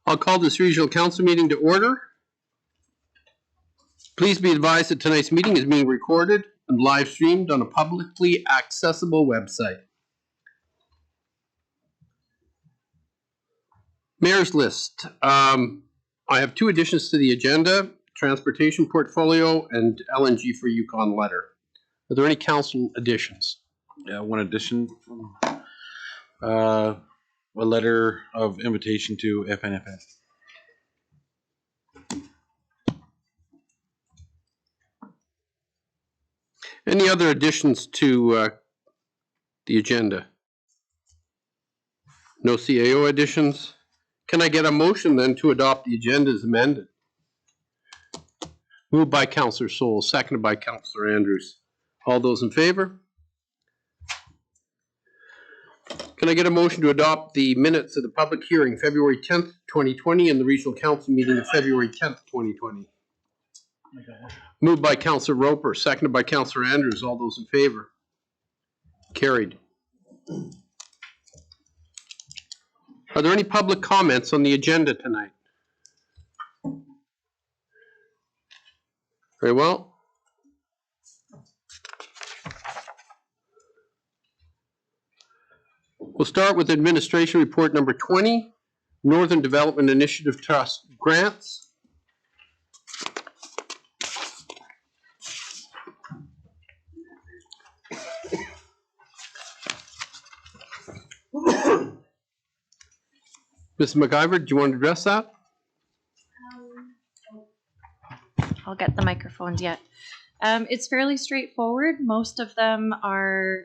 I'll call this regional council meeting to order. Please be advised that tonight's meeting is being recorded and live streamed on a publicly accessible website. Mayor's list. I have two additions to the agenda: transportation portfolio and LNG for Yukon letter. Are there any council additions? Yeah, one addition. A letter of invitation to FNFS. Any other additions to the agenda? No CAO additions? Can I get a motion then to adopt the agenda as amended? Moved by Councillor Soul, seconded by Councillor Andrews. All those in favor? Can I get a motion to adopt the minutes of the public hearing February 10th, 2020 and the regional council meeting of February 10th, 2020? Moved by Councillor Roper, seconded by Councillor Andrews. All those in favor? Carried. Are there any public comments on the agenda tonight? Very well. We'll start with Administration Report number 20, Northern Development Initiative Trust grants. Ms. McIver, do you want to address that? I'll get the microphones yet. It's fairly straightforward. Most of them are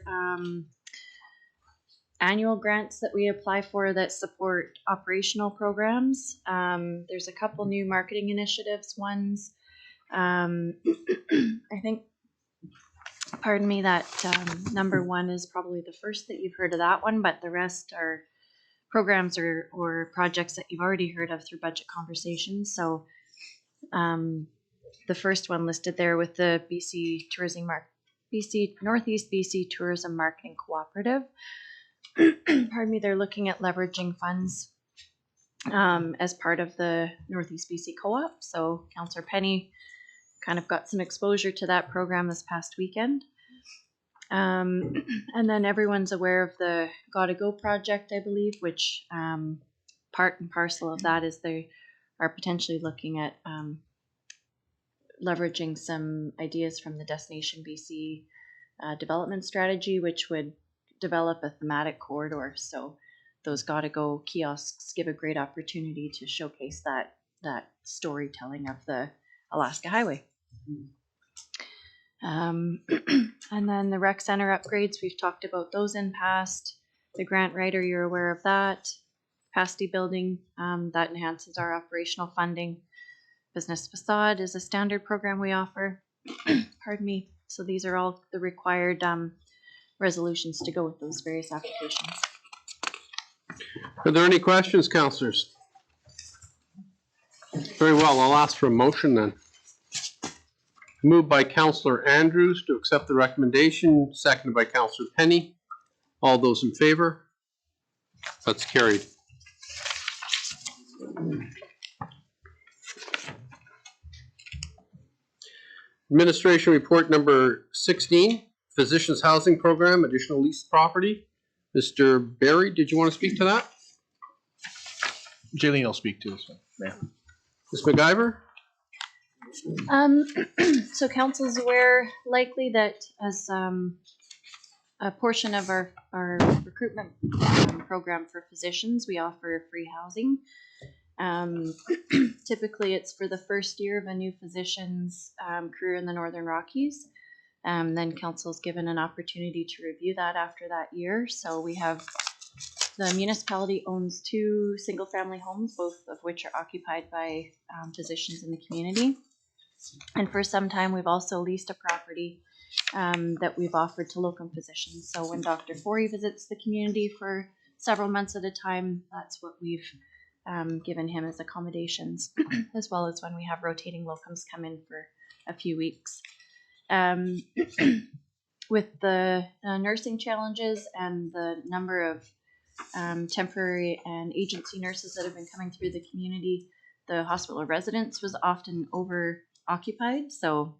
annual grants that we apply for that support operational programs. There's a couple new marketing initiatives ones. I think, pardon me, that number one is probably the first that you've heard of that one, but the rest are programs or projects that you've already heard of through budget conversations. So the first one listed there with the Northeast BC Tourism Marketing Cooperative. Pardon me, they're looking at leveraging funds as part of the Northeast BC Co-op. So Councillor Penny kind of got some exposure to that program this past weekend. And then everyone's aware of the Gotta Go project, I believe, which part and parcel of that is they are potentially looking at leveraging some ideas from the Destination BC development strategy, which would develop a thematic corridor. So those Gotta Go kiosks give a great opportunity to showcase that storytelling of the Alaska Highway. And then the rec center upgrades, we've talked about those in past. The grant writer, you're aware of that. Capacity building, that enhances our operational funding. Business facade is a standard program we offer. Pardon me. So these are all the required resolutions to go with those various applications. Are there any questions, councillors? Very well, I'll ask for a motion then. Moved by Councillor Andrews to accept the recommendation, seconded by Councillor Penny. All those in favor? That's carried. Administration Report number 16, Physicians Housing Program, additional leased property. Mr. Barry, did you want to speak to that? Jaylene will speak to this one. Yeah. Ms. McIver? So council is aware likely that as a portion of our recruitment program for physicians, we offer free housing. Typically it's for the first year of a new physician's career in the Northern Rockies. Then council is given an opportunity to review that after that year. So we have, the municipality owns 2 single family homes, both of which are occupied by physicians in the community. And for some time we've also leased a property that we've offered to locum physicians. So when Dr. Forey visits the community for several months at a time, that's what we've given him as accommodations, as well as when we have rotating locums come in for a few weeks. With the nursing challenges and the number of temporary and agency nurses that have been coming through the community. The hospital residence was often over occupied, so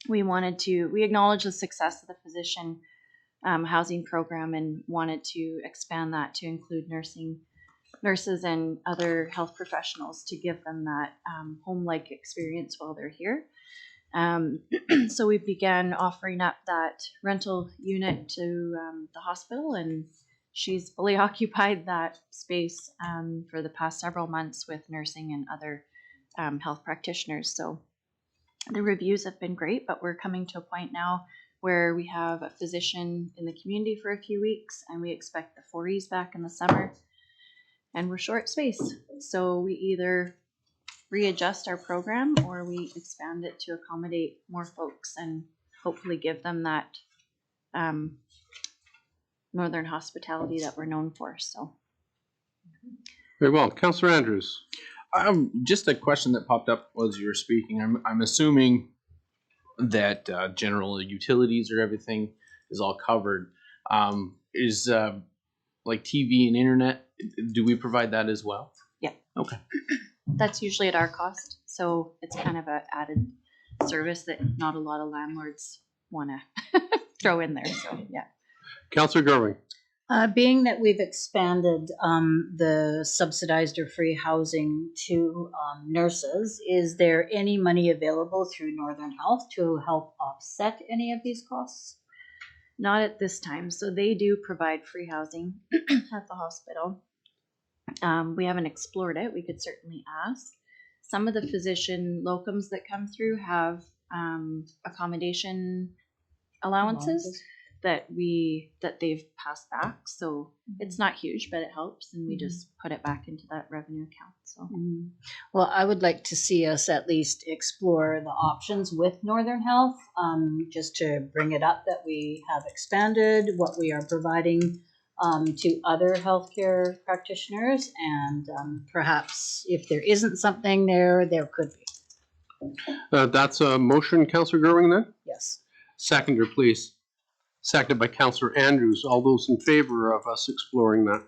we acknowledge the success of the physician housing program and wanted to expand that to include nurses and other health professionals to give them that home-like experience while they're here. So we began offering up that rental unit to the hospital, and she's fully occupied that space for the past several months with nursing and other health practitioners. So the reviews have been great, but we're coming to a point now where we have a physician in the community for a few weeks, and we expect the 4Es back in the summer, and we're short space. So we either readjust our program or we expand it to accommodate more folks and hopefully give them that northern hospitality that we're known for. So Very well. Councillor Andrews. Just a question that popped up as you were speaking. I'm assuming that general utilities or everything is all covered. Is like TV and internet, do we provide that as well? Yeah. Okay. That's usually at our cost. So it's kind of an added service that not a lot of landlords want to throw in there. So yeah. Councillor Gerwing. Being that we've expanded the subsidized or free housing to nurses, is there any money available through Northern Health to help offset any of these costs? Not at this time. So they do provide free housing at the hospital. We haven't explored it. We could certainly ask. Some of the physician locums that come through have accommodation allowances that they've passed back. So it's not huge, but it helps, and we just put it back into that revenue account. So Well, I would like to see us at least explore the options with Northern Health, just to bring it up that we have expanded what we are providing to other healthcare practitioners, and perhaps if there isn't something there could be. That's a motion, Councillor Gerwing, then? Yes. Seconder, please. Seconded by Councillor Andrews. All those in favor of us exploring that?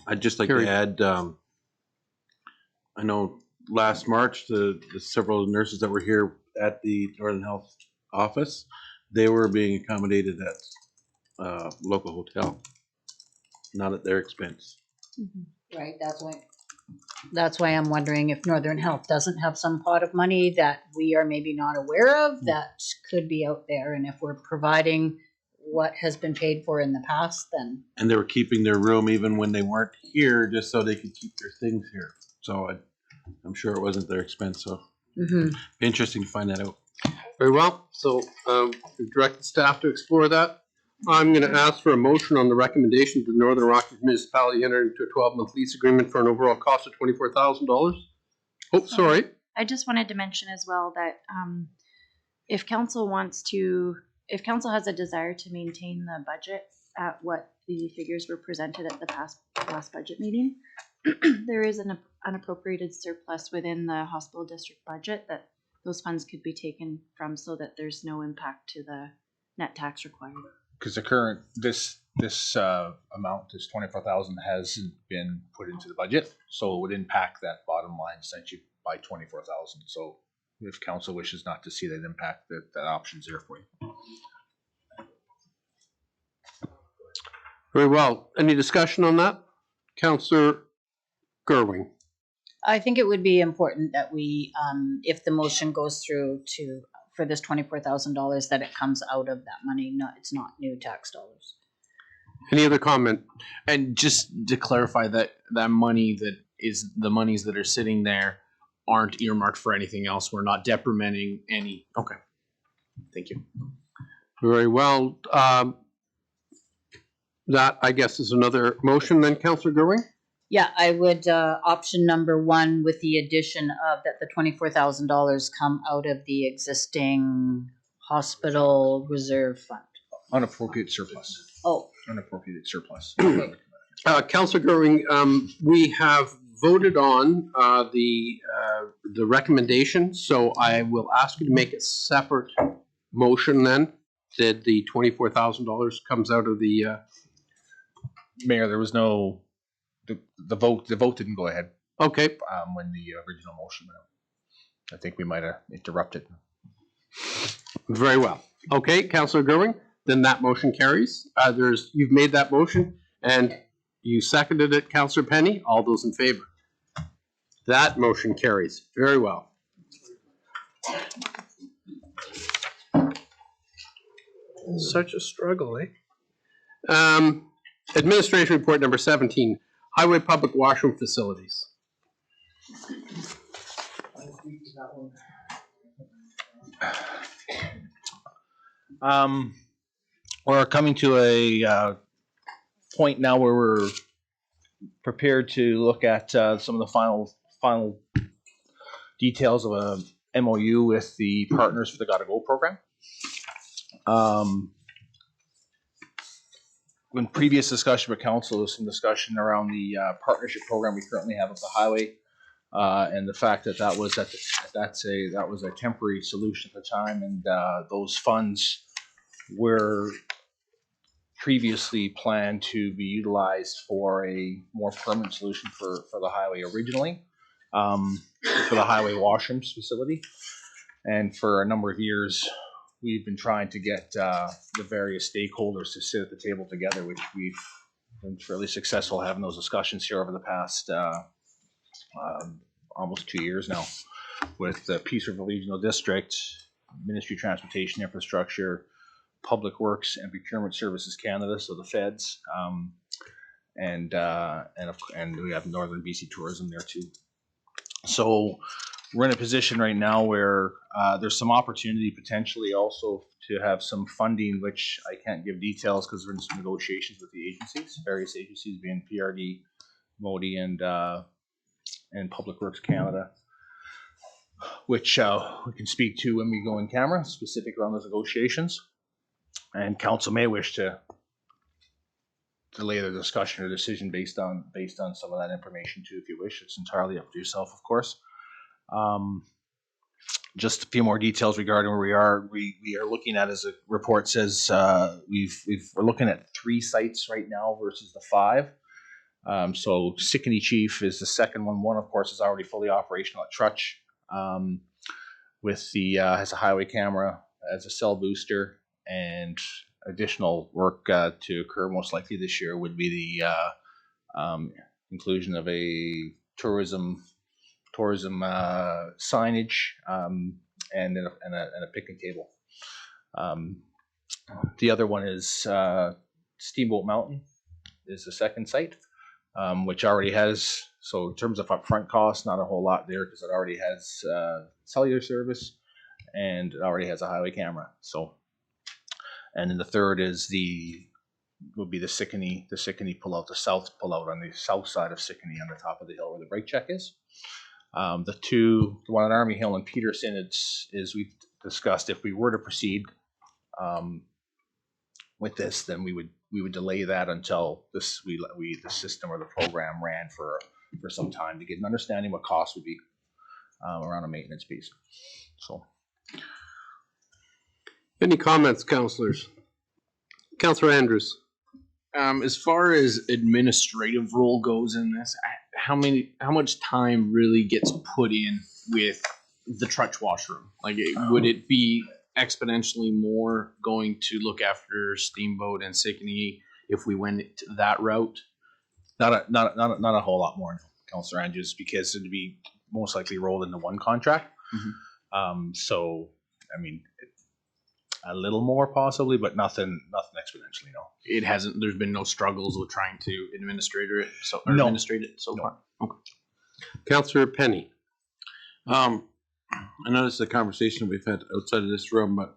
I'd just like Carrie. to add, I know last March, the several nurses that were here at the Northern Health office, they were being accommodated at local hotel, not at their expense. Right, that's why I'm wondering if Northern Health doesn't have some pot of money that we are maybe not aware of that could be out there, and if we're providing what has been paid for in the past, then. And they were keeping their room even when they weren't here, just so they could keep their things here. So I'm sure it wasn't their expense, so interesting to find that out. Very well. So we direct the staff to explore that. I'm going to ask for a motion on the recommendation that the Northern Rockies Municipality enter into a 12-month lease agreement for an overall cost of $24,000. Oh, sorry. I just wanted to mention as well that if council has a desire to maintain the budget at what the figures were presented at the last budget meeting, there is an unappropriated surplus within the hospital district budget that those funds could be taken from, so that there's no impact to the net tax required. Because the current, this amount, this 24,000 hasn't been put into the budget, so it would impact that bottom line essentially by 24,000. So if council wishes not to see that impact, that option's there for you. Very well. Any discussion on that? Councillor Gerwing. I think it would be important that we, if the motion goes through for this $24,000, that it comes out of that money. It's not new tax dollars. Any other comment? And just to clarify that money that is the monies that are sitting there aren't earmarked for anything else. We're not deprimenting any. Okay. Thank you. Very well. That, I guess, is another motion then, Councillor Gerwing? Yeah, I would, option number 1 with the addition of that the $24,000 come out of the existing hospital reserve fund. Unappropriated surplus. Oh, Unappropriated surplus. Councillor Gerwing, we have voted on the recommendation, so I will ask you to make a separate motion then, that the $24,000 comes out of the Mayor, there was no, the vote didn't go ahead Okay, when the original motion went out. I think we might have interrupted. very well. Okay, Councillor Gerwin, then that motion carries. You've made that motion and you seconded it, Councillor Penny. All those in favor? That motion carries. Very well. Such a struggle, eh? Administration report number 17, highway public washroom facilities. We're coming to a point now where we're prepared to look at some of the final details of a MOU with the Partners for the Gotta Go program. When previous discussion with council, there was some discussion around the partnership program we currently have with the highway, and the fact that that was a temporary solution at the time, and those funds were previously planned to be utilized for a more permanent solution for the highway originally, for the highway washrooms facility, and for a number of years we've been trying to get the various stakeholders to sit at the table together, which we've been fairly successful having those discussions here over the past almost 2 years now, with the Peace River Regional District, Ministry of Transportation Infrastructure, Public Works and Procurement Services Canada, so the feds, and we have Northern BC Tourism there too. So we're in a position right now where there's some opportunity potentially also to have some funding, which I can't give details because we're in some negotiations with the agencies, various agencies being PRD, MODI, and Public Works Canada, which we can speak to when we go in camera, specific around those negotiations. And council may wish to delay the discussion or decision based on some of that information too, if you wish. It's entirely up to yourself, of course. Just a few more details regarding where we are. We are looking at, as the report says, we're looking at 3 sites right now versus the 5. So Sickany Chief is the second one. One, of course, is already fully operational at Trutch, with the has a highway camera, as a cell booster, and additional work to occur most likely this year would be the inclusion of a tourism signage, and a picnic table. The other one is Steamboat Mountain is the second site, which already has, so in terms of upfront costs, not a whole lot there because it already has cellular service and it already has a highway camera. So, and then the third would be the Sickany pullout, the south pullout on the south side of Sickany on the top of the hill where the brake check is. The one at Army Hill and Peterson, is we've discussed, if we were to proceed with this, then we would delay that until the system or the program ran for some time to get an understanding what costs would be around a maintenance piece. So, Any comments, councillors? Councillor Andrews. As far as administrative role goes in this, how much time really gets put in with the Trutch washroom? Like, would it be exponentially more going to look after Steamboat and Sickany if we went that route? not a whole lot more, Councillor Andrews, because it'd be most likely rolled into one contract. So, I mean, a little more possibly, but nothing exponentially, no. There's been no struggles with trying to administrate it so far? Okay. Councillor Penny. I know this is a conversation we've had outside of this room, but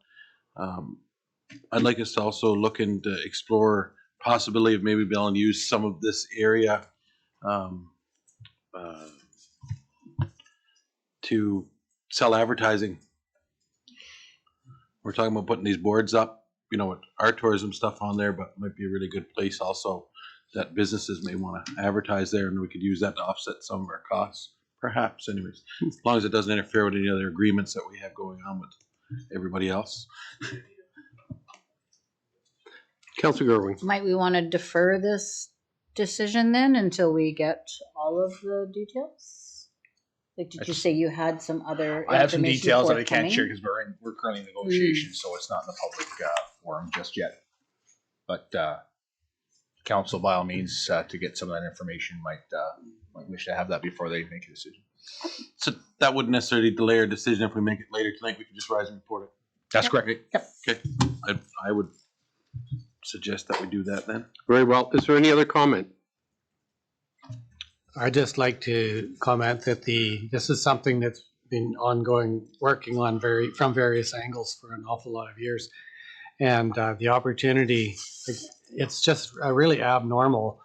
I'd like us to also look into explore possibility of maybe being able to use some of this area to sell advertising. We're talking about putting these boards up, with our tourism stuff on there, but it might be a really good place also that businesses may want to advertise there, and we could use that to offset some of our costs, perhaps, anyways, as long as it doesn't interfere with any other agreements that we have going on with everybody else. Councillor Gerwin. Might we want to defer this decision then until we get all of the details? Like, did you say you had some other I have some information details that I can't forthcoming? share because we're currently in negotiations, so it's not in the public forum just yet. But council, by all means, to get some of that information, might wish to have that before they make a decision. So that wouldn't necessarily delay our decision. If we make it later tonight, we can just rise and report it. That's correct. Okay, I would suggest that we do that then. Very well. Is there any other comment? I'd just like to comment that this is something that's been ongoing, working on from various angles for an awful lot of years. And the opportunity, it's just a really abnormal,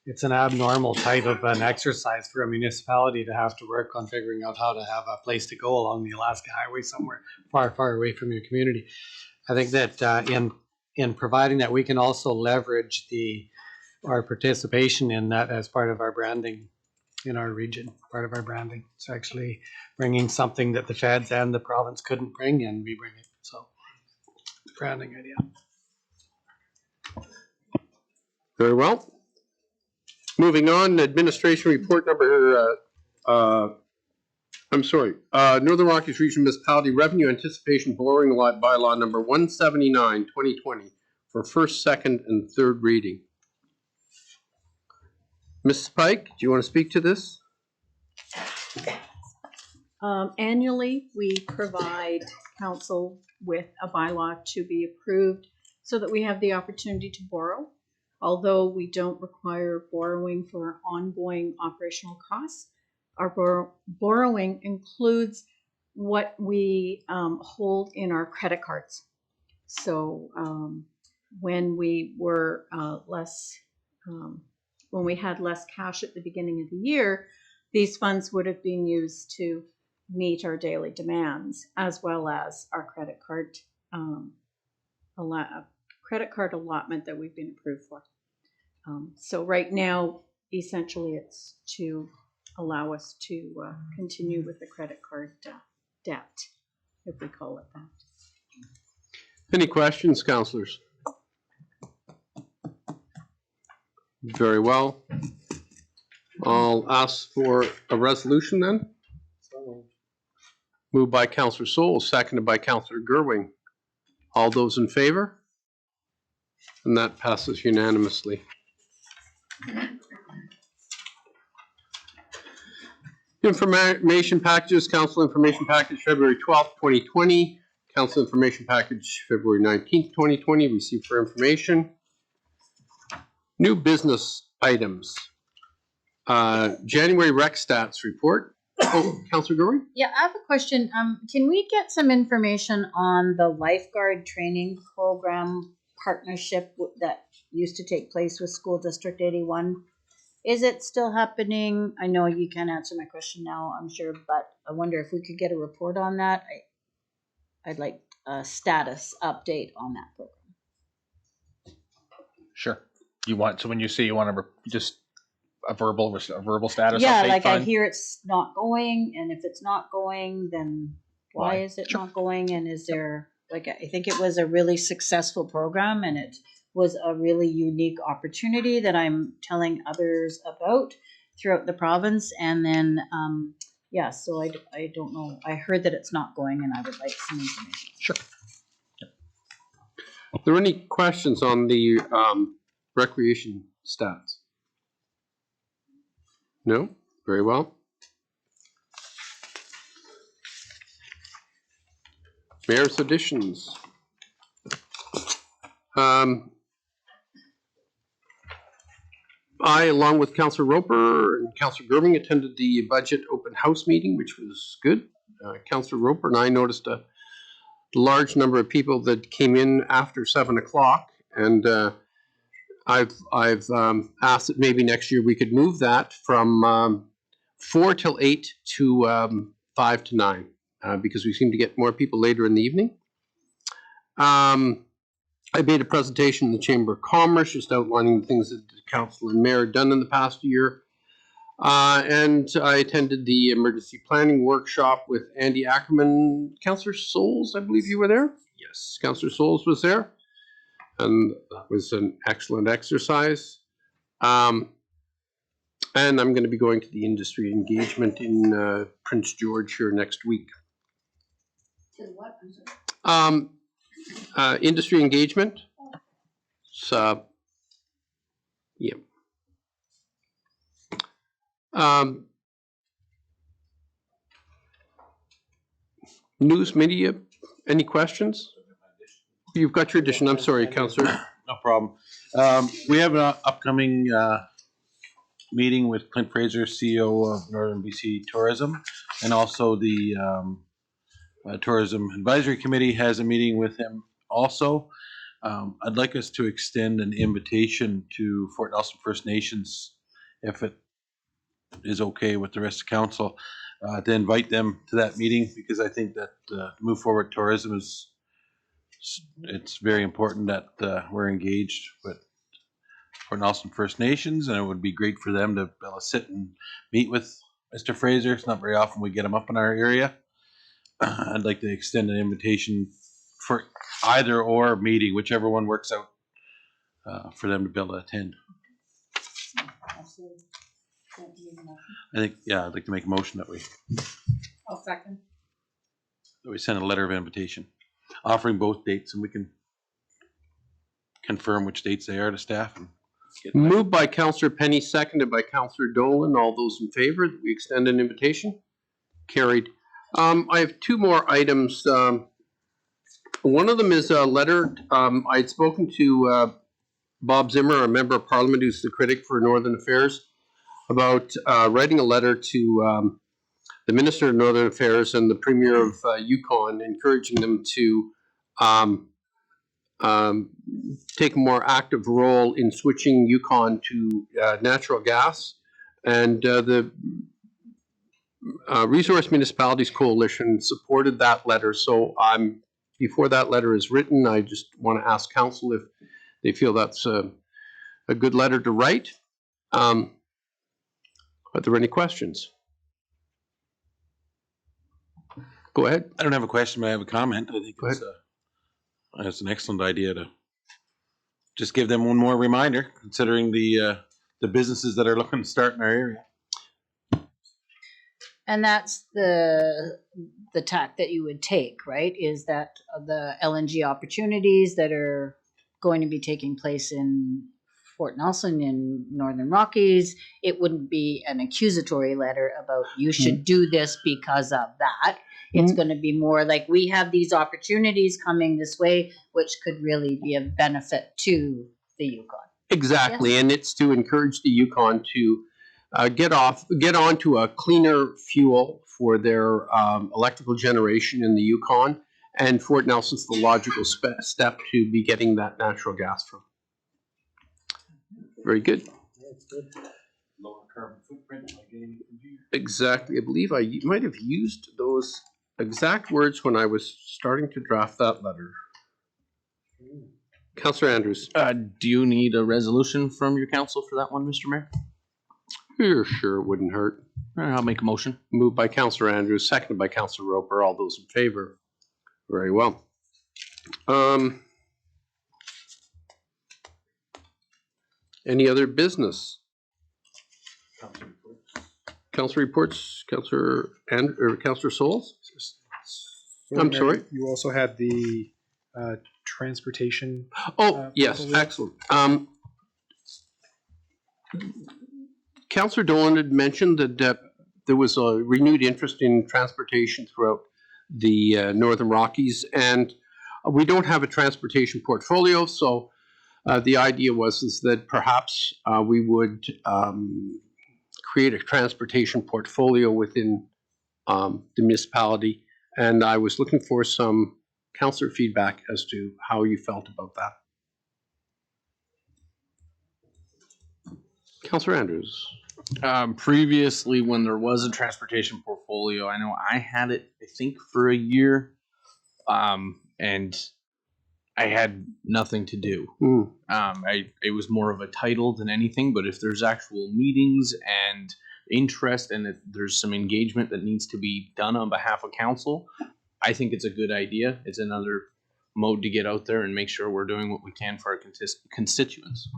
it's an abnormal type of an exercise for a municipality to have to work on figuring out how to have a place to go along the Alaska Highway somewhere far, far away from your community. I think that in providing that, we can also leverage our participation in that as part of our branding in our region, part of our branding. It's actually bringing something that the feds and the province couldn't bring, and we bring it. So, branding idea. Very well. Moving on, administration report number, Northern Rockies Region Municipality Revenue Anticipation Borrowing Lot Bylaw number 179, 2020 for first, second, and third reading. Mrs. Pike, do you want to speak to this? Annually, we provide council with a bylaw to be approved so that we have the opportunity to borrow. Although we don't require borrowing for ongoing operational costs, our borrowing includes what we hold in our credit cards. So when we were when we had less cash at the beginning of the year, these funds would have been used to meet our daily demands, as well as our credit card allotment that we've been approved for. So right now, essentially, it's to allow us to continue with the credit card debt, if we call it that. Any questions, councillors? Very well. I'll ask for a resolution then. Moved by Councillor Soul, seconded by Councillor Gerwing. All those in favor? And that passes unanimously. Information packages, Council Information Package February 12th, 2020. Council Information Package February 19th, 2020, received for information. New business items. January rec stats report. Oh, Councillor Gerwing? Yeah, I have a question. Can we get some information on the lifeguard training program partnership that used to take place with School District 81? Is it still happening? I know you can't answer my question now, I'm sure, but I wonder if we could get a report on that. I'd like a status update on that program. Sure. You want, so when you say you want just a verbal status Yeah, update, like I fine. hear it's not going, and if it's not going, then why is it Sure. not going? And is there, like, I think it was a really successful program, and it was a really unique opportunity that I'm telling others about throughout the province. And then, yeah, so I don't know. I heard that it's not going, and I would like some information. Sure. Are there any questions on the recreation stats? No? Very well. Mayor's additions. I, along with Councillor Roper and Councillor Gerving, attended the budget open house meeting, which was good. Councillor Roper and I noticed a large number of people that came in after 7 o'clock, and I've asked that maybe next year we could move that from 4 till 8 to 5 to 9, because we seem to get more people later in the evening. I made a presentation in the Chamber of Commerce, just outlining the things that the council and mayor had done in the past year. And I attended the emergency planning workshop with Andy Ackerman. Councillor Souls, I believe you were there? Yes, Councillor Souls was there. And that was an excellent exercise. And I'm going to be going to the industry engagement in Prince George here next week. Industry engagement. So, yeah. News media, any questions? You've got your addition. I'm sorry, Councillor. No problem. We have an upcoming meeting with Clint Fraser, CEO of Northern BC Tourism, and also the Tourism Advisory Committee has a meeting with him also. I'd like us to extend an invitation to Fort Nelson First Nations, if it is okay with the rest of council, to invite them to that meeting, because I think that Move Forward Tourism it's very important that we're engaged with Fort Nelson First Nations, and it would be great for them to be able to sit and meet with Mr. Fraser. It's not very often we get him up in our area. I'd like to extend an invitation for either or meeting, whichever one works out, for them to be able to attend. I think, yeah, I'd like to make a motion that I'll second. we send a letter of invitation, offering both dates, and we can confirm which dates they are to staff. And get Moved by Councillor Penny, seconded by Councillor Dolan. All those in favor that we extend an invitation? Carried. I have two more items. One of them is a letter. I had spoken to Bob Zimmer, a member of Parliament who's the critic for Northern Affairs, about writing a letter to the Minister of Northern Affairs and the Premier of Yukon, encouraging them to take a more active role in switching Yukon to natural gas. And the Resource Municipalities Coalition supported that letter. So before that letter is written, I just want to ask council if they feel that's a good letter to write. Are there any questions? Go ahead. I don't have a question, but I have a comment. I think it's an excellent idea to just give them one more reminder, considering the businesses that are looking to start in our area. And that's the tack that you would take, right? Is that the LNG opportunities that are going to be taking place in Fort Nelson in Northern Rockies, it wouldn't be an accusatory letter about you should do this because of that. It's going to be more like we have these opportunities coming this way, which could really be a benefit to the Yukon. Exactly, and it's to encourage the Yukon to get onto a cleaner fuel for their electrical generation in the Yukon, and Fort Nelson's the logical step to be getting that natural gas from. Very good. Lower carbon footprint, like anything from here. Exactly. I believe I might have used those exact words when I was starting to draft that letter. Councillor Andrews. Do you need a resolution from your council for that one, Mr. Mayor? Sure, it wouldn't hurt. All right, I'll make a motion. Moved by Councillor Andrews, seconded by Councillor Roper. All those in favor? Very well. Any other business? Councillor reports, Councillor Souls? I'm sorry? You also had the transportation. Oh, yes, proposal? excellent. Councillor Dolan had mentioned that there was a renewed interest in transportation throughout the Northern Rockies, and we don't have a transportation portfolio, so the idea was that perhaps we would create a transportation portfolio within the municipality, and I was looking for some councillor feedback as to how you felt about that. Councillor Andrews. Previously, when there was a transportation portfolio, I know I had it, I think, for a year, and I had nothing to do. It was more of a title than anything, but if there's actual meetings and interest and if there's some engagement that needs to be done on behalf of council, I think it's a good idea. It's another mode to get out there and make sure we're doing what we can for our constituents.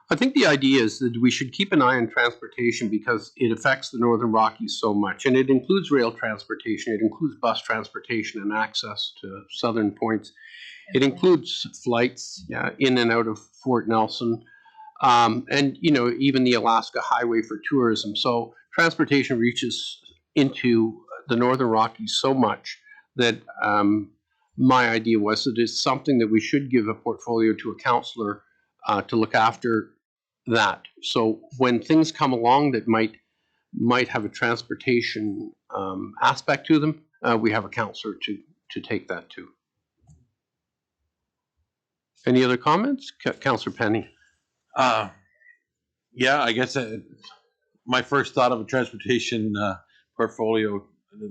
I think the idea is that we should keep an eye on transportation because it affects the Northern Rockies so much. And it includes rail transportation, it includes bus transportation and access to southern points. It includes flights in and out of Fort Nelson. And, you know, even the Alaska Highway for tourism. So transportation reaches into the Northern Rockies so much that my idea was that it's something that we should give a portfolio to a counselor to look after that. So when things come along that might have a transportation aspect to them, we have a counselor to take that to. Any other comments? Councillor Penny. Yeah, I guess my first thought of a transportation portfolio,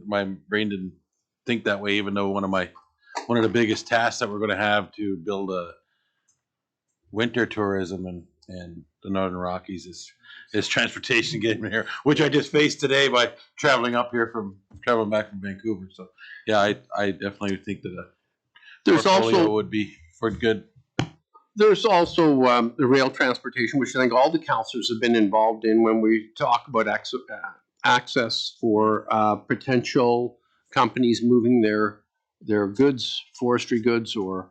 my brain didn't think that way, even though one of the biggest tasks that we're going to have to build a winter tourism in the Northern Rockies is transportation getting here, which I just faced today by traveling back from Vancouver. So yeah, I definitely think that There's portfolio also would be for good. There's also the rail transportation, which I think all the councillors have been involved in when we talk about access for potential companies moving their goods, forestry goods, or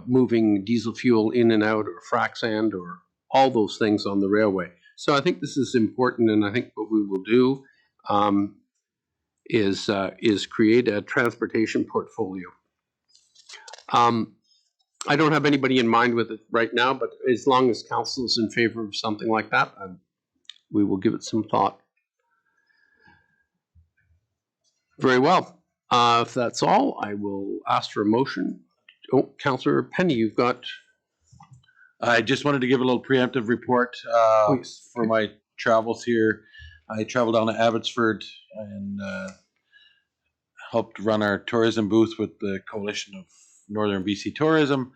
moving diesel fuel in and out, or frac sand, or all those things on the railway. So I think this is important, and I think what we will do is create a transportation portfolio. I don't have anybody in mind with it right now, but as long as council is in favor of something like that, we will give it some thought. Very well. If that's all, I will ask for a motion. Oh, Councillor Penny, you've got. I just wanted to give a little preemptive report for my travels here. I traveled down to Abbotsford and helped run our tourism booth with the Coalition of Northern BC Tourism.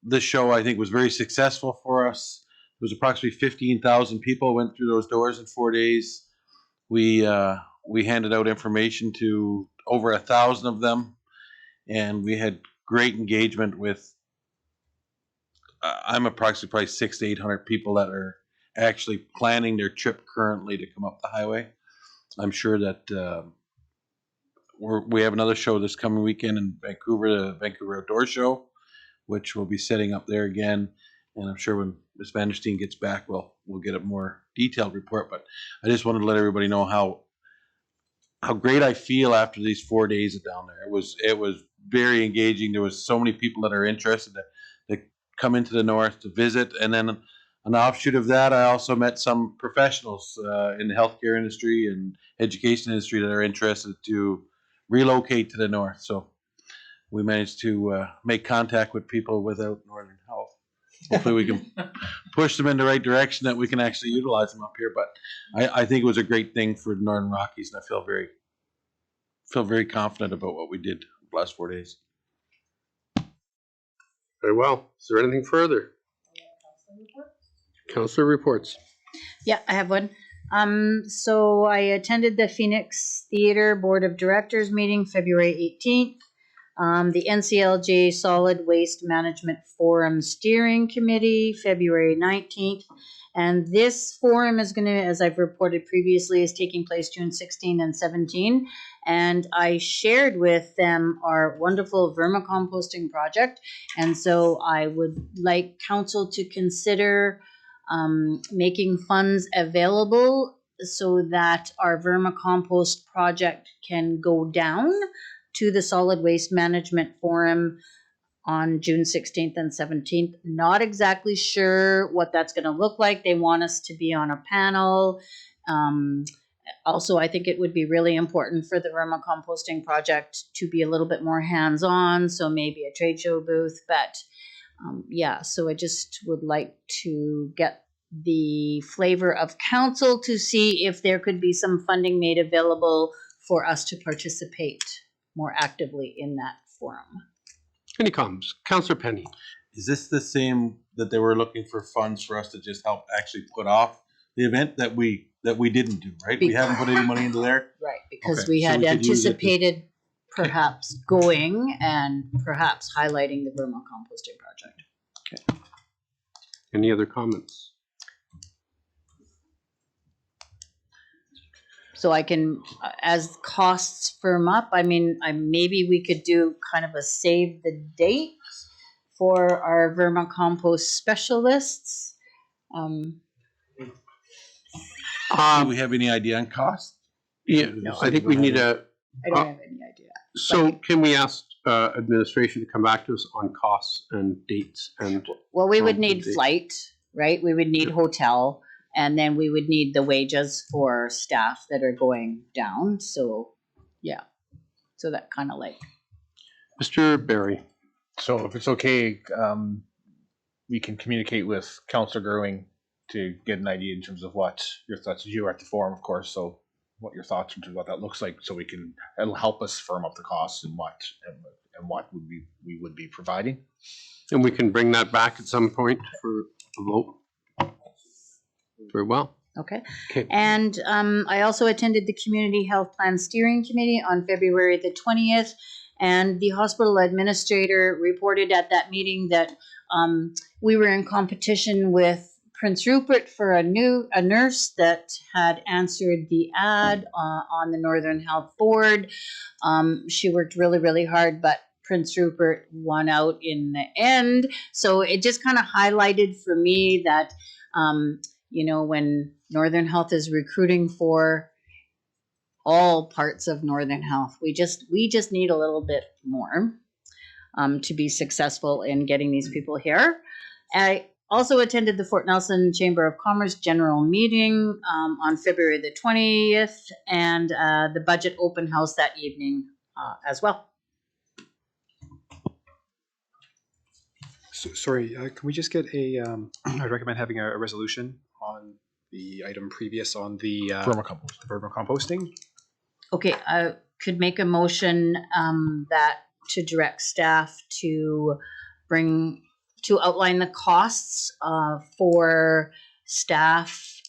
This show, I think, was very successful for us. It was approximately 15,000 people went through those doors in 4 days. We handed out information to over 1,000 of them, and we had great engagement with. I'm approximately probably 600 to 800 people that are actually planning their trip currently to come up the highway. I'm sure that we have another show this coming weekend in Vancouver, the Vancouver Outdoor Show, which we'll be setting up there again. And I'm sure when Ms. Vandersteen gets back, we'll get a more detailed report. But I just wanted to let everybody know how great I feel after these 4 days down there. It was very engaging. There was so many people that are interested to come into the north to visit. And then an offshoot of that, I also met some professionals in the healthcare industry and education industry that are interested to relocate to the north. So we managed to make contact with people without Northern Health. Hopefully we can push them in the right direction that we can actually utilize them up here. But I think it was a great thing for the Northern Rockies, and I feel very confident about what we did the last 4 days. Very well. Is there anything further? Councillor reports. Yeah, I have one. So I attended the Phoenix Theater Board of Directors meeting February 18th. The NCLJ Solid Waste Management Forum Steering Committee, February 19th. And this forum is going to, as I've reported previously, is taking place June 16 and 17. And I shared with them our wonderful vermicomposting project. And so I would like council to consider making funds available so that our vermicompost project can go down to the Solid Waste Management Forum on June 16th and 17th. Not exactly sure what that's going to look like. They want us to be on a panel. Also, I think it would be really important for the vermicomposting project to be a little bit more hands-on, so maybe a trade show booth. But yeah, so I just would like to get the flavor of council to see if there could be some funding made available for us to participate more actively in that forum. Any comments? Councillor Penny. Is this the same that they were looking for funds for us to just help actually put off the event that we didn't do, right? We haven't put any money into there? Right, because Okay, we so had we could use it to- anticipated perhaps going and perhaps highlighting the vermicomposting project. Any other comments? So I can, as costs firm up, I mean, maybe we could do kind of a save the date for our vermicompost specialists. Do we have any idea on cost? Yeah, I think we need a, I don't have any idea. so can we ask administration to come back to us on costs and dates and, Well, we would Um, need the- flight, right? We would need hotel, and then we would need the wages for staff that are going down. So, yeah. So that kind of like, Mr. Barry? So if it's okay, we can communicate with Councillor Gerwing to get an idea in terms of what your thoughts. You were at the forum, of course, so what your thoughts in terms of what that looks like, so we can, it'll help us firm up the costs and what we would be providing. And we can bring that back at some point for a vote? Very well. okay. Okay. And I also attended the Community Health Plan Steering Committee on February the 20th. And the hospital administrator reported at that meeting that we were in competition with Prince Rupert for a nurse that had answered the ad on the Northern Health Board. She worked really, really hard, but Prince Rupert won out in the end. So it just kind of highlighted for me that, you know, when Northern Health is recruiting for all parts of Northern Health, we just need a little bit more to be successful in getting these people here. I also attended the Fort Nelson Chamber of Commerce general meeting on February the 20th, and the budget open house that evening as well. Sorry, can we just get a, I'd recommend having a resolution on the item previous on the Vermicompost. vermicomposting. Okay, I could make a motion that to direct staff to outline the costs for staff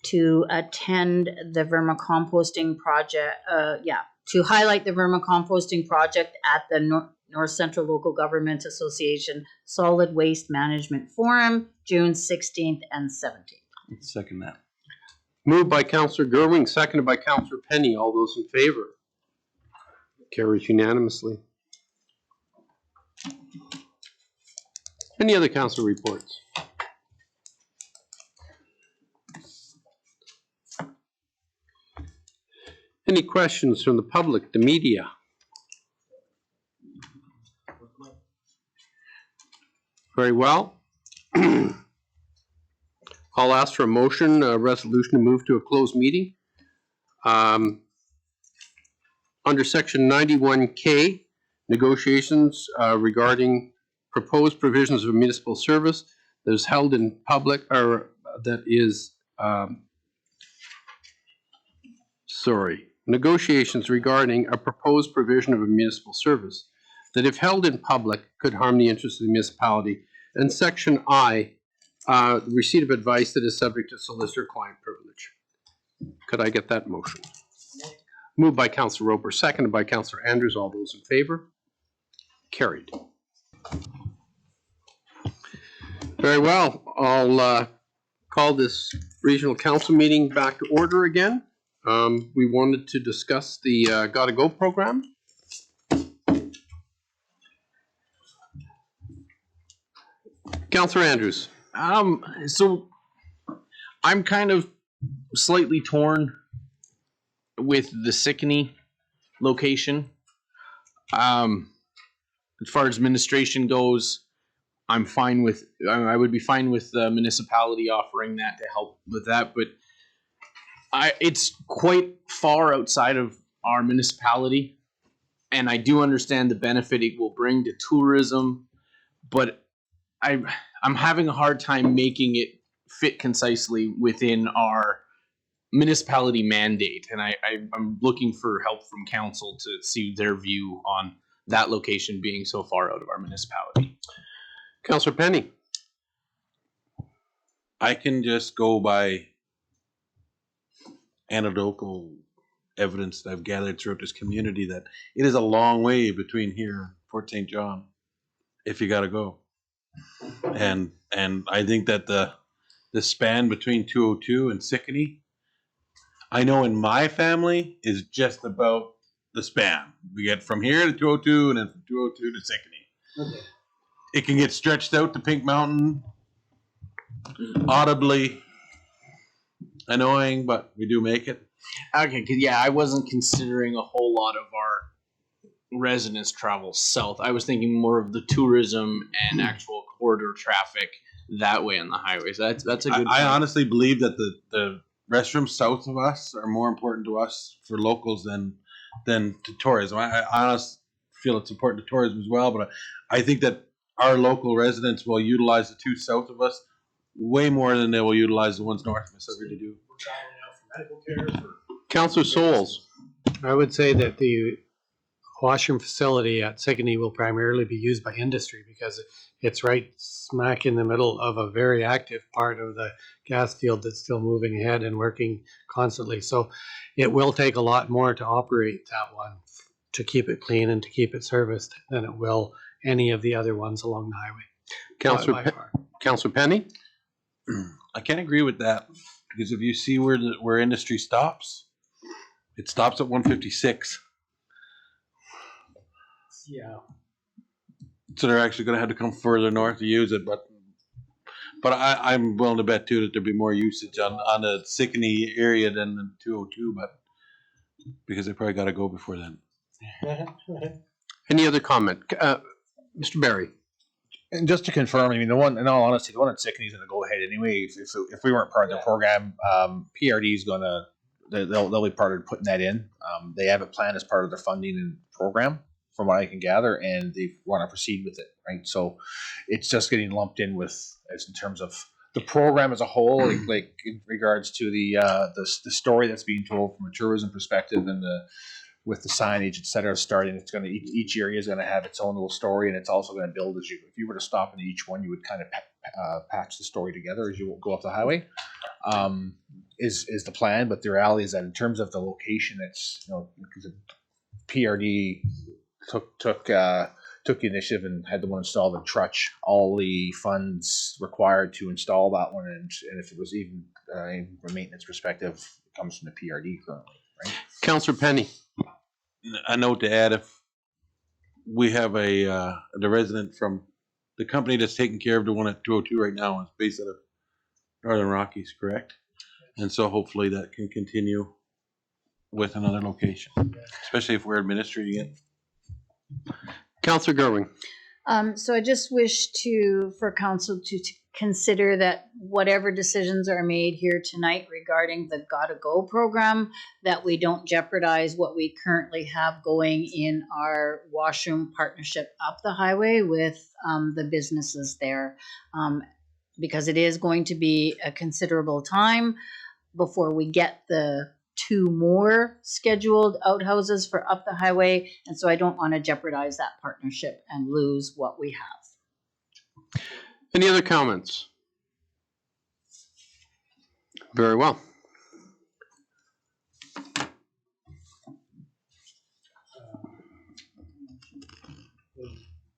to attend the vermicomposting project, to highlight the vermicomposting project at the North Central Local Government Association Solid Waste Management Forum, June 16th and 17th. Second that. Moved by Councillor Gerwing, seconded by Councillor Penny. All those in favor? Carries unanimously. Any other council reports? Any questions from the public, the media? Very well. I'll ask for a motion, a resolution to move to a closed meeting. Under section 91K, negotiations regarding proposed provisions of municipal service that is held in public, or that is, negotiations regarding a proposed provision of a municipal service that if held in public could harm the interests of the municipality. And section I, receipt of advice that is subject to solicitor-client privilege. Could I get that motion? Moved by Councillor Roper, seconded by Councillor Andrews. All those in favor? Carried. Very well. I'll call this regional council meeting back to order again. We wanted to discuss the Gotta Go program. Councillor Andrews. So I'm kind of slightly torn with the Sickney location. As far as administration goes, I'm fine with, I would be fine with the municipality offering that to help with that, but it's quite far outside of our municipality, and I do understand the benefit it will bring to tourism, but I'm having a hard time making it fit concisely within our municipality mandate, and I'm looking for help from council to see their view on that location being so far out of our municipality. Councillor Penny. I can just go by anecdotal evidence that I've gathered throughout this community that it is a long way between here and Fort St. John if you gotta go. And I think that the span between 202 and Sickany, I know in my family is just about the span. We get from here to 202 and then from 202 to Sickany. Okay. It can get stretched out to Pink Mountain, audibly annoying, but we do make it. Okay, 'cause yeah, I wasn't considering a whole lot of our residents travel south. I was thinking more of the tourism and actual corridor traffic that way on the highways. That's a good. I point. honestly believe that the restrooms south of us are more important to us for locals than to tourism. I honestly feel it's important to tourism as well, but I think that our local residents will utilize the two south of us way more than they will utilize the ones north of us ever to do. Councillor Souls. I would say that the washroom facility at Sickany will primarily be used by industry because it's right smack in the middle of a very active part of the gas field that's still moving ahead and working constantly. So it will take a lot more to operate that one, to keep it clean and to keep it serviced, than it will any of the other ones along the highway. By far. Councillor Penny. I can't agree with that because if you see where industry stops, it stops at 156. Yeah. So they're actually going to have to come further north to use it. But I'm willing to bet too that there'll be more usage on the Sickany area than the 202. But because they probably got to go before then. Any other comment? Mr. Barry. And just to confirm, I mean, the one, in all honesty, the one at Sickany is going to go ahead anyway. If we weren't part of the program, PRD is going to, they'll be part of putting that in. They have it planned as part of their funding and program, from what I can gather, and they want to proceed with it, right? So it's just getting lumped in with, as in terms of the program as a whole, like in regards to the story that's being told from a tourism perspective and with the signage, et cetera, starting, it's going to, each area is going to have its own little story, and it's also going to build as if you were to stop in each one, you would kind of patch the story together as you go up the highway, is the plan. But the reality is that in terms of the location, it's, because PRD took the initiative and had the one installed in Trutch, all the funds required to install that one, and if it was even from a maintenance perspective, it comes from the PRD currently, right? Councillor Penny. A note to add: if we have the resident from the company that's taking care of the one at 202 right now is based out of Northern Rockies, correct? And so hopefully that can continue with another location, especially if we're administrating it. Councillor Gerwing. So I just wish for council to consider that whatever decisions are made here tonight regarding the Gotta Go program, that we don't jeopardize what we currently have going in our washroom partnership up the highway with the businesses there. Because it is going to be a considerable time before we get the 2 more scheduled outhouses for up the highway. And so I don't want to jeopardize that partnership and lose what we have. Any other comments? Very well.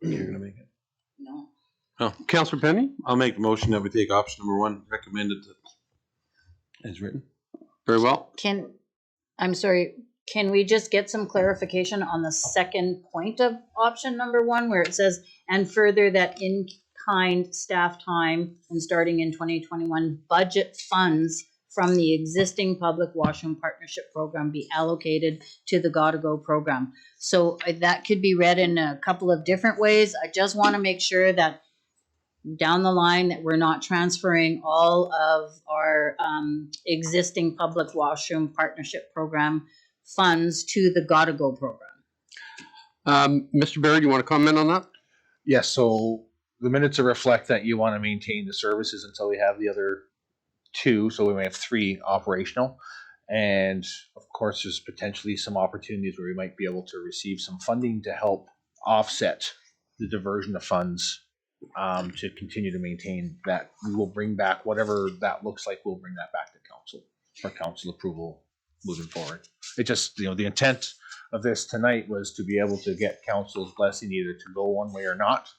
You're gonna make it. No. Oh, Councillor Penny. I'll make the motion that we take option number 1, recommended as written. Very well. I'm sorry, can we just get some clarification on the second point of option number 1, where it says, and further that in-kind staff time and starting in 2021, budget funds from the existing public washroom partnership program be allocated to the Gotta Go program. So that could be read in a couple of different ways. I just want to make sure that down the line that we're not transferring all of our existing public washroom partnership program funds to the Gotta Go program. Mr. Barry, do you want to comment on that? Yes, so the minutes reflect that you want to maintain the services until we have the other 2, so we may have 3 operational. And of course, there's potentially some opportunities where we might be able to receive some funding to help offset the diversion of funds to continue to maintain that. We will bring back whatever that looks like. We'll bring that back to council for council approval moving forward. It just, the intent of this tonight was to be able to get council's blessing either to go one way or not,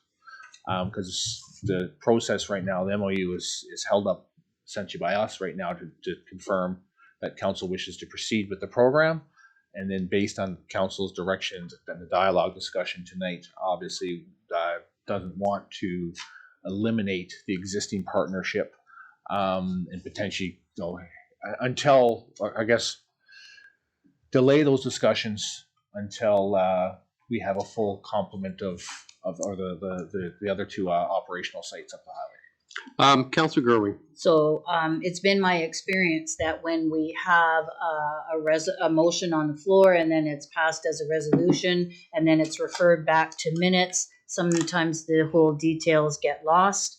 because the process right now, the MOU is held up essentially by us right now to confirm that council wishes to proceed with the program. And then based on council's directions and the dialogue discussion tonight, obviously doesn't want to eliminate the existing partnership and potentially, until, I guess, delay those discussions until we have a full complement of the other two operational sites up the highway. Councillor Gerwing. So it's been my experience that when we have a motion on the floor and then it's passed as a resolution and then it's referred back to minutes, sometimes the whole details get lost.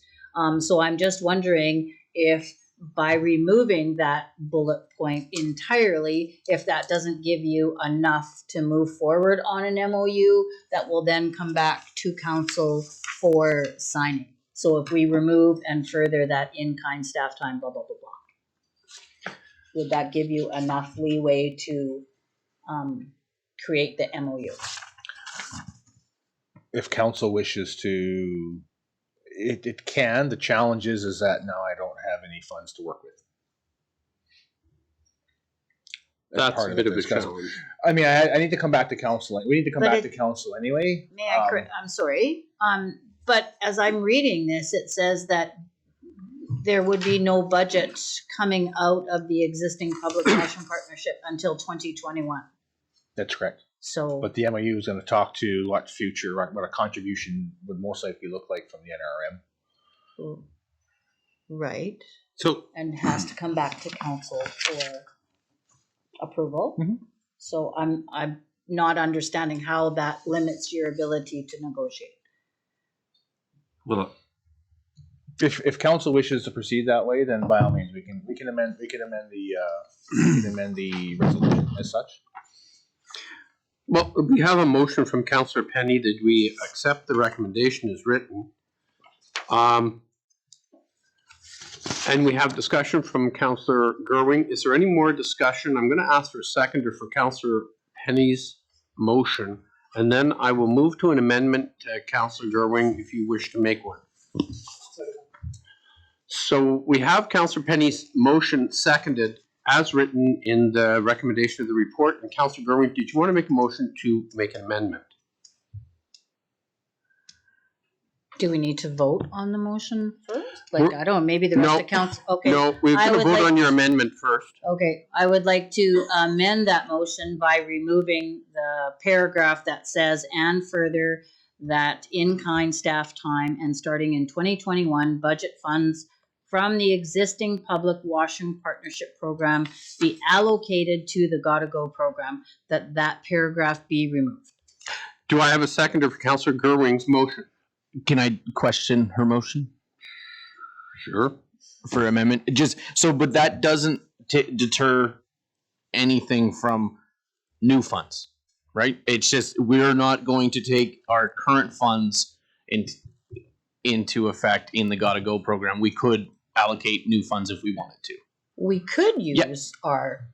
So I'm just wondering if by removing that bullet point entirely, if that doesn't give you enough to move forward on an MOU that will then come back to council for signing. So if we remove and further that in-kind staff time, blah, blah, blah, blah, would that give you enough leeway to create the MOU? If council wishes to, it can. The challenge is that now I don't have any funds to work with. That's part a of bit the of a discussion. challenge. I mean, I need to come back to council. We need to come But back to council anyway. May I correct? I'm sorry. But as I'm reading this, it says that there would be no budget coming out of the existing public action partnership until 2021. That's correct. So, But the MOU is going to talk to what future, what a contribution would most likely look like from the NRM. right, So, and has to come back to council for approval. Mhm. So I'm not understanding how that limits your ability to negotiate. Well, If council wishes to proceed that way, then by all means we can amend the resolution as such. well, we have a motion from Councillor Penny that we accept the recommendation as written. And we have discussion from Councillor Gerwing. Is there any more discussion? I'm going to ask for a seconder for Councillor Penny's motion, and then I will move to an amendment, Councillor Gerwing, if you wish to make one. So we have Councillor Penny's motion seconded as written in the recommendation of the report. And Councillor Gerwing, did you want to make a motion to make an amendment? Do we need to vote on the motion first? Like, I don't know, maybe the rest No. of council, okay. No, we're I going to would vote like- on your amendment first. Okay, I would like to amend that motion by removing the paragraph that says, and further, that in-kind staff time and starting in 2021, budget funds from the existing public washroom partnership program be allocated to the Gotta Go program, that paragraph be removed. Do I have a seconder for Councillor Gerwing's motion? Can I question her motion Sure. for amendment? Just so, but that doesn't deter anything from new funds, right? It's just we're not going to take our current funds into effect in the Gotta Go program. We could allocate new funds if we wanted to. We could Yeah. use our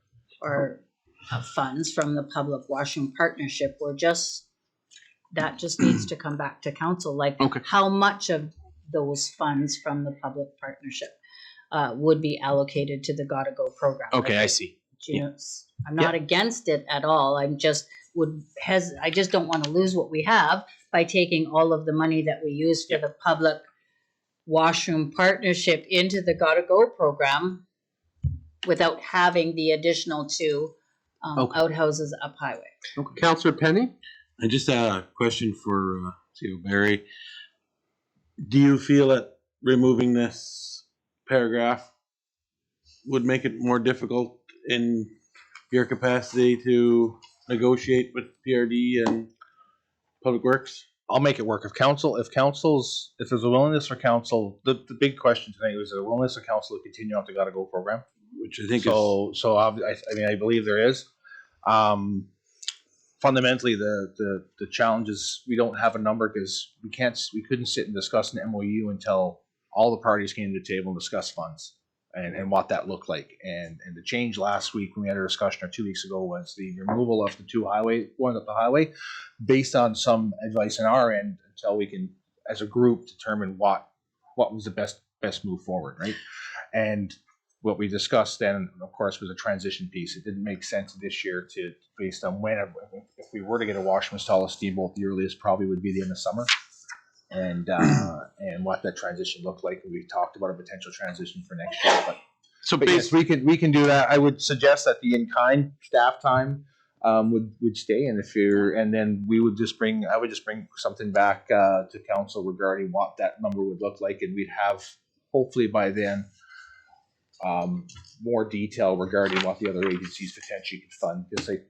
funds from the public washroom partnership. That just needs to come back to council, like Okay. how much of those funds from the public partnership would be allocated to the Gotta Go program. Okay, I see. You know, I'm not against it at all. I just don't want to lose what we have by taking all of the money that we use for the public washroom partnership into the Gotta Go program without having the additional two outhouses up highway. Councillor Penny? I just had a question for CEO Barry. Do you feel that removing this paragraph would make it more difficult in your capacity to negotiate with PRD and Public Works? I'll make it work. If there's a willingness for council, the big question tonight was a willingness for council to continue on the Gotta Go program. Which I think I believe there is. Fundamentally, the challenge is we don't have a number because we couldn't sit and discuss an MOU until all the parties came to the table and discussed funds and what that looked like. And the change last week when we had a discussion, or 2 weeks ago, was the removal of the one up the highway, based on some advice on our end, until we can, as a group, determine what what was the best move forward, right? And what we discussed then, of course, was a transition piece. It didn't make sense this year to, based on when, if we were to get a washer install a steamboat, the earliest probably would be the end of summer. And what that transition looked like. And we talked about a potential transition for next year, So but yes, basically, we can do that. I would suggest that the in-kind staff time would stay, and then I would just bring something back to council regarding what that number would look like, and we'd have hopefully by then more detail regarding what the other agencies potentially could fund. Because the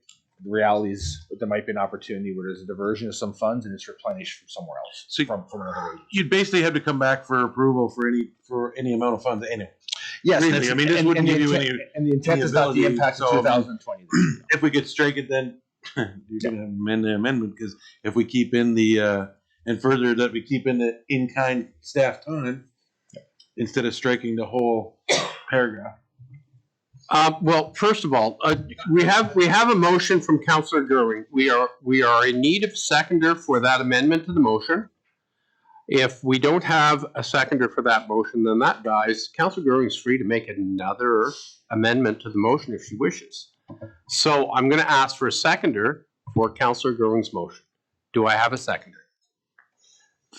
reality is that there might be an opportunity where there's a diversion of some funds and it's replenished from somewhere else, So from another agency. You'd basically have to come back for approval for any amount of funds anyway. Yes, Really, that's- I mean, this and- wouldn't and the give you intent- any- And the intent any is not the ability, impact of so, I mean, 2020. If we could strike it, then you're gonna amend the amendment, because if we keep in the, and further that we keep in the in-kind staff time, instead of striking the whole paragraph. well, first of all, we have a motion from Councillor Gerwing. We are in need of a seconder for that amendment to the motion. If we don't have a seconder for that motion, then that dies. Councillor Gerwing is free to make another amendment to the motion if she wishes. So I'm going to ask for a seconder for Councillor Gerwing's motion. Do I have a seconder?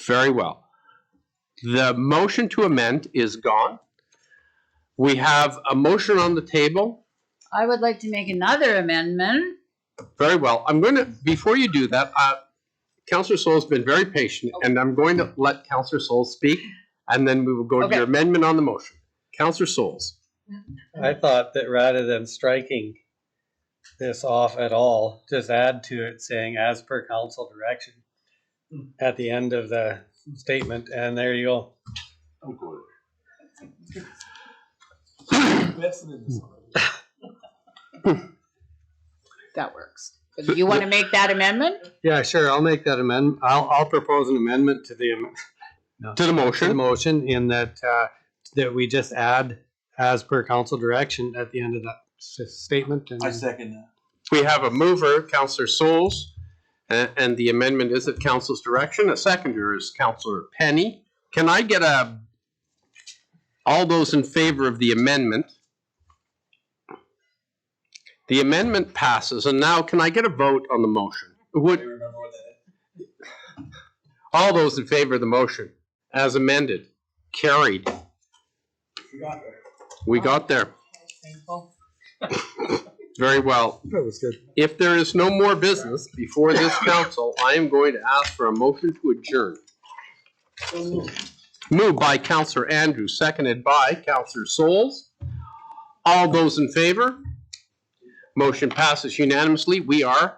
Very well. The motion to amend is gone. We have a motion on the table. I would like to make another amendment. Very well. I'm going to, before you do that, Councillor Souls has been very patient, and I'm going to let Councillor Souls speak, and then we will go to Okay. your amendment on the motion. Councillor Souls. I thought that rather than striking this off at all, just add to it saying as per council direction at the end of the statement, and there you go. That works. You want to make that amendment? Yeah, sure, I'll make that amendment. I'll propose an amendment to the To the motion. motion in that, that we just add as per council direction at the end of that statement. And second that. We have a mover, Councillor Souls, and the amendment is at council's direction. A seconder is Councillor Penny. Can I get all those in favor of the amendment? The amendment passes, and now can I get a vote on the motion? All those in favor of the motion as amended, carried. We got there. Very well. that was good. If there is no more business before this council, I am going to ask for a motion to adjourn. Moved by Councillor Andrews, seconded by Councillor Souls. All those in favor? Motion passes unanimously. We are